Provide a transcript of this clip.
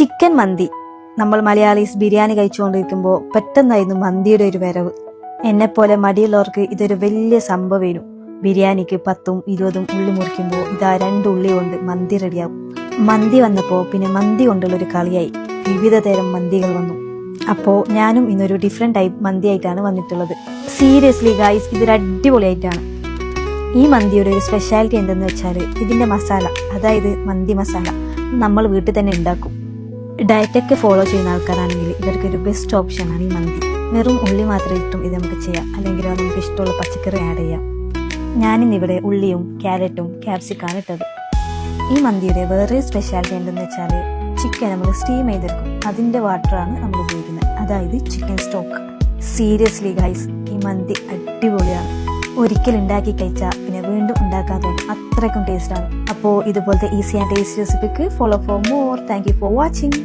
Chicken മന്തി. നമ്മൾ മലയാളീസ് ബിരിയാണി കഴിച്ചുകൊണ്ടിരിക്കുമ്പോൾ പെട്ടെന്നായിരുന്നു മന്തിയുടെ ഒരു വരവ്. എന്നെപ്പോലെ മടിയുള്ളവർക്ക് ഇതൊരു വലിയ സംഭവമായിരുന്നു. ബിരിയാണിക്ക് 10ഉം 20ഉം ഉള്ളി മുറിക്കുമ്പോൾ ഇതാ 2 ഉള്ളി കൊണ്ട് മന്തി റെഡിയാവും. മന്തി വന്നപ്പോൾ പിന്നെ മന്തി കൊണ്ടുള്ളൊരു കളിയായി. വിവിധ തരം മന്തികൾ വന്നു. അപ്പോൾ ഞാനും ഇന്നൊരു ഡിഫറെൻറ്റ് ടൈപ്പ് മന്തി ആയിട്ടാണ് വന്നിട്ടുള്ളത്. സീരിയസ്ലി ഗായ്സ്, ഇതൊരു അടിപൊളിയായിട്ടാണ്. ഈ മന്തിയുടെ ഒരു സ്പെഷ്യാലിറ്റി എന്തെന്ന് വെച്ചാൽ ഇതിൻ്റെ മസാല, അതായത് മന്തി മസാല നമ്മൾ വീട്ടിൽ തന്നെ ഉണ്ടാക്കും. ഡയറ്റൊക്കെ ഫോളോ ചെയ്യുന്ന ആൾക്കാരാണെങ്കിൽ ഇവർക്കൊരു ബെസ്റ്റ് ഓപ്ഷനാണ് ഈ മന്തി. വെറും ഉള്ളി മാത്രം ഇട്ടും ഇത് നമുക്ക് ചെയ്യാം, അല്ലെങ്കിൽ നമുക്ക് ഇഷ്ടമുള്ള പച്ചക്കറി ആഡ് ചെയ്യാം. ഞാനിന്നിവിടെ ഉള്ളിയും ക്യാരറ്റും ക്യാപ്സിക്കാണ് ഇട്ടത്. ഈ മന്തിയുടെ വേറെ സ്പെഷ്യാലിറ്റി എന്തെന്ന് വെച്ചാൽ ചിക്കൻ നമ്മൾ സ്റ്റീം ചെയ്തെടുക്കും. അതിൻ്റെ വാട്ടറാണ് നമ്മൾ ഉപയോഗിക്കുന്നത്, അതായത് ചിക്കൻ സ്റ്റോക്ക്. സീരിയസ്ലി ഗൈസ്, ഈ മന്തി അടിപൊളിയാണ്. ഒരിക്കൽ ഉണ്ടാക്കി കഴിച്ചാൽ പിന്നെ വീണ്ടും ഉണ്ടാക്കാൻ തോന്നും, അത്രയ്ക്കും ടേസ്റ്റാണ്. അപ്പോൾ ഇതുപോലത്തെ ഈസി ആൻഡ് ടേസ്റ്റി റെസിപ്പിക്ക് follow for more. Thank you for watching.